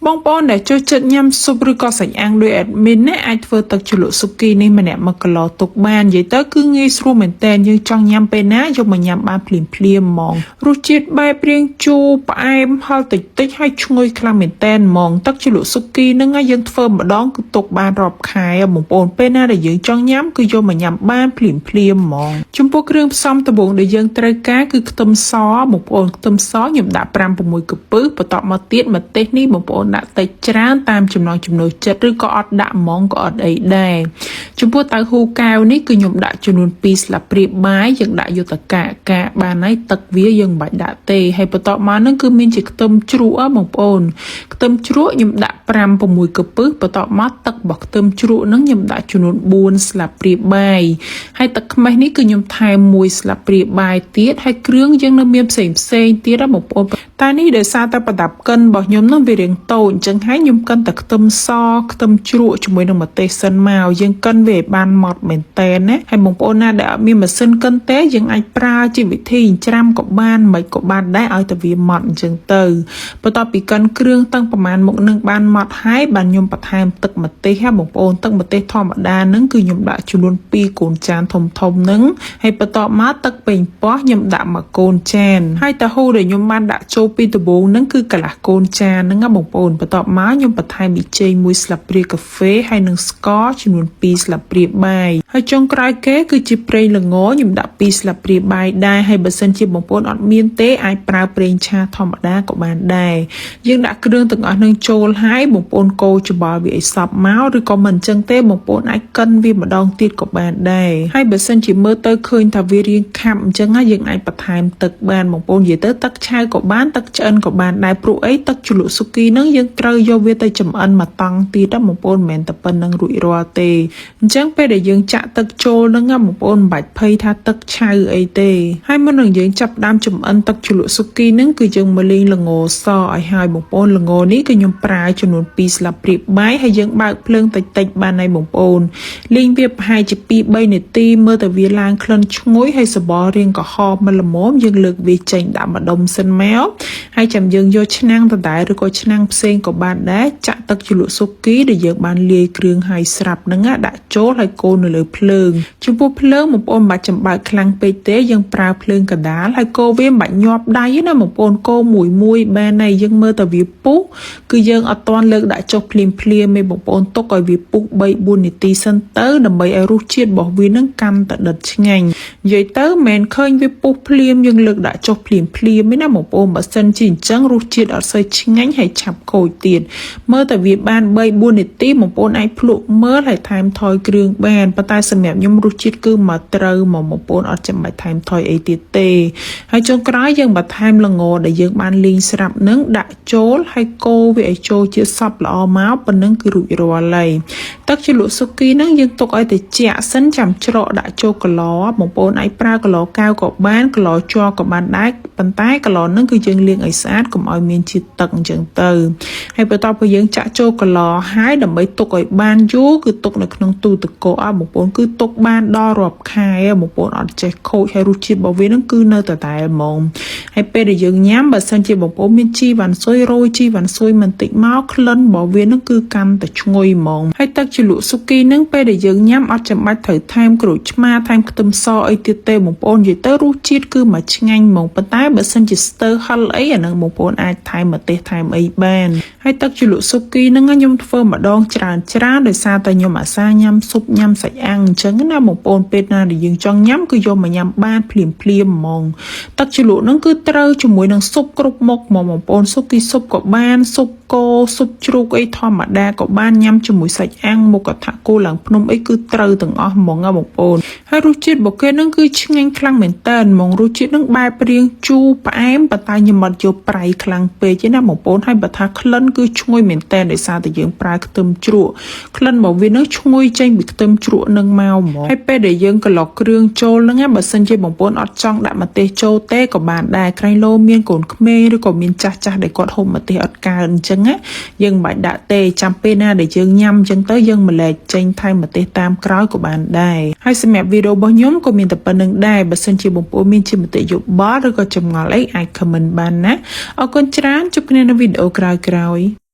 បងប្អូនដែលចូលចិត្តញ៉ាំស៊ុបឬក៏សាច់អាំងដោយ admin ណាអាចធ្វើទឹកជ្រលក់ស៊ុបគីនេះម្នាក់1គីឡូទុកបាននិយាយទៅគឺងាយស្រួលមែនតើយើងចង់ញ៉ាំពេលណាយកមកញ៉ាំបានភ្លាមហ្មងរសជាតិបែបរាងជូរផ្អែមហឹរតិចហើយឈ្ងុយខ្លាំងមែនតើហ្មងទឹកជ្រលក់ស៊ុបគីហ្នឹងយើងធ្វើម្ដងគឺទុកបានរាប់ខែបងប្អូនពេលណាដែលយើងចង់ញ៉ាំគឺយកមកញ៉ាំបានភ្លាមហ្មងចំពោះគ្រឿងផ្សំដំបូងដែលយើងត្រូវការគឺខ្ទឹមសបងប្អូនខ្ទឹមសខ្ញុំដាក់ 5-6 កំពឹសបន្ទាប់មកទៀតម្ទេសនេះបងប្អូនដាក់តិចច្រើនតាមចំណង់ចំណូលចិត្តឬក៏អត់ដាក់ហ្មងក៏អត់អីដែរចំពោះតៅហ៊ូកែវនេះគឺខ្ញុំដាក់ចំនួន2ស្លាបព្រាបាយយើងដាក់យកតកាបានហើយទឹកវាយើងមិនបាច់ដាក់ទេហើយបន្ទាប់មកហ្នឹងគឺមានជាខ្ទឹមជ្រក់បងប្អូនខ្ទឹមជ្រក់ខ្ញុំដាក់ 5-6 កំពឹសបន្ទាប់មកទឹករបស់ខ្ទឹមជ្រក់ហ្នឹងខ្ញុំដាក់ចំនួន4ស្លាបព្រាបាយហើយទឹកខ្មេះនេះគឺខ្ញុំថែម1ស្លាបព្រាបាយទៀតហើយគ្រឿងយើងនៅមានផ្សេងទៀតបងប្អូនតែនេះដោយសារតែប្រដាប់កិនរបស់ខ្ញុំហ្នឹងវារាងតូចអញ្ចឹងហើយខ្ញុំកិនតែខ្ទឹមសខ្ទឹមជ្រក់ជាមួយនឹងម្ទេសសិនមកយើងកិនវាឲ្យបានម៉ត់មែនតើណាហើយបងប្អូនណាដែលអត់មានម៉ាស៊ីនកិនទេយើងអាចប្រើជាវិធីច្រាំក៏បានមិនក៏បានដែរឲ្យតែវាម៉ត់អញ្ចឹងទៅបន្ទាប់ពីកិនគ្រឿងតាំងប្រមាណមុខនឹងបានម៉ត់ហើយបានខ្ញុំបន្ថែមទឹកម្ទេសហ่าបងប្អូនទឹកម្ទេសធម្មតាហ្នឹងគឺខ្ញុំដាក់ចំនួន2កូនចានធំហ្នឹងហើយបន្ទាប់មកទឹកប៉េងប៉ោះខ្ញុំដាក់1កូនចានហើយតាហ៊ូដែលខ្ញុំបានដាក់ចូលពីដំបូងហ្នឹងគឺកន្លះកូនចានហ្នឹងបងប្អូនបន្ទាប់មកខ្ញុំបន្ថែមប៊ីចេង1ស្លាបព្រាកាហ្វេហើយនិងស្ករចំនួន2ស្លាបព្រាបាយហើយចុងក្រោយគេគឺជាប្រេងល្ងខ្ញុំដាក់2ស្លាបព្រាបាយដែរហើយបើសិនជាបងប្អូនអត់មានទេអាចប្រើប្រេងឆាធម្មតាក៏បានដែរយើងដាក់គ្រឿងទាំងអស់នឹងចូលហើយបងប្អូនកូរច្បល់វាឲ្យសព្វមកឬក៏មិនអញ្ចឹងទេបងប្អូនអាចកិនវាម្ដងទៀតក៏បានដែរហើយបើសិនជាមើលទៅឃើញថាវារាងខាប់អញ្ចឹងយើងអាចបន្ថែមទឹកបានបងប្អូននិយាយទៅទឹកឆៅក៏បានទឹកឆ្អិនក៏បានដែរព្រោះអីទឹកជ្រលក់ស៊ុគីហ្នឹងយើងត្រូវយកវាទៅចម្អិនមកតង់ទៀតបងប្អូនមិនមែនតែប៉ុណ្្នឹងរួចរាល់ទេអញ្ចឹងពេលដែលយើងចាក់ទឹកចូលហ្នឹងបងប្អូនមិនបាច់ភ័យថាទឹកឆៅអីទេហើយមុននឹងយើងចាប់ផ្ដើមចម្អិនទឹកជ្រលក់ស៊ុគីហ្នឹងគឺយើងមកលេងល្ងសឲ្យហើយបងប្អូនល្ងនេះគឺខ្ញុំប្រើចំនួន2ស្លាបព្រាបាយហើយយើងបើកភ្លើងតិចបានហើយបងប្អូនលេងវាប្រហែលជា 2-3 នាទីមើលតែវាឡើងក្លិនឈ្ងុយហើយសបល់រាងក្រហមមកល្មមយើងលើកវាចេញដាក់ម្ដុំសិនមកហើយចាំយើងយកឆ្នាំងដដែលឬក៏ឆ្នាំងផ្សេងក៏បានដែរចាក់ទឹកជ្រលក់ស៊ុគីដែលយើងបានលាយគ្រឿងហើយស្រាប់ហ្នឹងដាក់ចូលហើយកូរនៅលើភ្លើងចំពោះភ្លើងបងប្អូនមិនបាច់ចំបើកខ្លាំងពេកទេយើងប្រើភ្លើងកណ្ដាលហើយកូរវាមិនបាច់ញាប់ដៃណាបងប្អូនកូរមួយបានហើយយើងមើលតែវាពុះគឺយើងអត់ទាន់លើកដាក់ចុះភ្លាមទេបងប្អូនទុកឲ្យវាពុះ 3-4 នាទីសិនទៅដើម្បីឲ្យរសជាតិរបស់វានឹងកាន់តែដិតឆ្ងាញ់និយាយទៅមិនមែនឃើញវាពុះភ្លាមយើងលើកដាក់ចុះភ្លាមទេណាបងប្អូនបើសិនជាអញ្ចឹងរសជាតិអត់សូវឆ្ងាញ់ហើយឆាប់ខូចទៀតមើលតែវាបាន 3-4 នាទីបងប្អូនអាចភ្លក់មើលហើយថែមថយគ្រឿងបានប៉ុន្តែសម្រាប់ខ្ញុំរសជាតិគឺមកត្រូវមកបងប្អូនអត់ចាំបាច់ថែមថយអីទៀតទេហើយចុងក្រោយយើងបន្ថែមល្ងដែលយើងបានលីងស្រាប់នឹងដាក់ចូលហើយកូរវាឲ្យចូលជាសព្វល្អមកប៉ុណ្ណឹងគឺរួចរាល់ហើយទឹកជ្រលក់ស៊ុគីហ្នឹងយើងទុកឲ្យត្រជាក់សិនចាំច្រកដាក់ចូលកឡបងប្អូនអាចប្រើកឡកែវក៏បានកឡជ័រក៏បានដែរប៉ុន្តែកឡហ្នឹងគឺយើងលាងឲ្យស្អាតកុំឲ្យមានជាតិទឹកអញ្ចឹងទៅហើយបន្ទាប់ពីយើងចាក់ចូលកឡហើយដើម្បីទុកឲ្យបានយូរគឺទុកនៅក្នុងទូទឹកកកបងប្អូនគឺទុកបានដល់រាប់ខែបងប្អូនអត់ចេះខូចហើយរសជាតិរបស់វាហ្នឹងគឺនៅតែហ្មងហើយពេលដែលយើងញ៉ាំបើសិនជាបងប្អូនមានជីវ៉ាន់ស៊ុយរោយជីវ៉ាន់ស៊ុយបន្តិចមកក្លិនរបស់វាហ្នឹងគឺកាន់តែឈ្ងុយហ្មងហើយទឹកជ្រលក់ស៊ុគីហ្នឹងពេលដែលយើងញ៉ាំអត់ចាំបាច់ត្រូវថែមក្រូចឆ្មាថែមខ្ទឹមសអីទៀតទេបងប្អូននិយាយទៅរសជាតិគឺមកឆ្ងាញ់ហ្មងប៉ុន្តែបើសិនជាស្ទើរហឹរអីអាហ្នឹងបងប្អូនអាចថែមម្ទេសថែមអីបានហើយទឹកជ្រលក់ស៊ុគីហ្នឹងខ្ញុំធ្វើម្ដងច្រើនដោយសារតែខ្ញុំអាសាញ៉ាំស៊ុបញ៉ាំសាច់អាំងអញ្ចឹងណាបងប្អូនពេលណាដែលយើងចង់ញ៉ាំគឺយកមកញ៉ាំបានភ្លាមហ្មងទឹកជ្រលក់ហ្នឹងគឺត្រូវជាមួយនឹងស៊ុបគ្រប់មុខហ្មងបងប្អូនស៊ុបគីស៊ុបក៏បានស៊ុបគោស៊ុបជ្រូកអីធម្មតាក៏បានញ៉ាំជាមួយសាច់អាំងមុខកថាគោឡើងភ្នំអីគឺត្រូវទាំងអស់ហ្មងបងប្អូនហើយរសជាតិរបស់គេហ្នឹងគឺឆ្ងាញ់ខ្លាំងមែនតើហ្មងរសជាតិហ្នឹងបែបរាងជូរផ្អែមប៉ុន្តែខ្ញុំអត់យកប្រៃខ្លាំងពេកទេណាបងប្អូនហើយបើថាក្លិនគឺឈ្ងុយមែនតើដោយសារតែយើងប្រើខ្ទឹមជ្រក់ក្លិនរបស់វាហ្នឹងឈ្ងុយចេញពីខ្ទឹមជ្រក់ហ្នឹងមកហ្មងហើយពេលដែលយើងក្លុកគ្រឿងចូលហ្នឹងបើសិនជាបងប្អូនអត់ចង់ដាក់ម្ទេសចូលទេក៏បានដែរក្រែងលោមានកូនក្មេងឬក៏មានចាស់ដែលគាត់ហូបម្ទេសអត់កើអញ្ចឹងណាយើងមិនបាច់ដាក់ទេចាំពេលណាដែលយើងញ៉ាំអញ្ចឹងទៅយើងម្លែកចេញថែមម្ទេសតាមក្រោយក៏បានដែរហើយសម្រាប់វីដេអូរបស់ខ្ញុំក៏មានតែប៉ុណ្្នឹងដែរបើសិនជាបងប្អូនមានជាមតិយោបល់ឬក៏ចម្ងល់អីអាច comment បានណាអរគុណច្រើនជួបគ្នានៅវីដេអូក្រោយៗ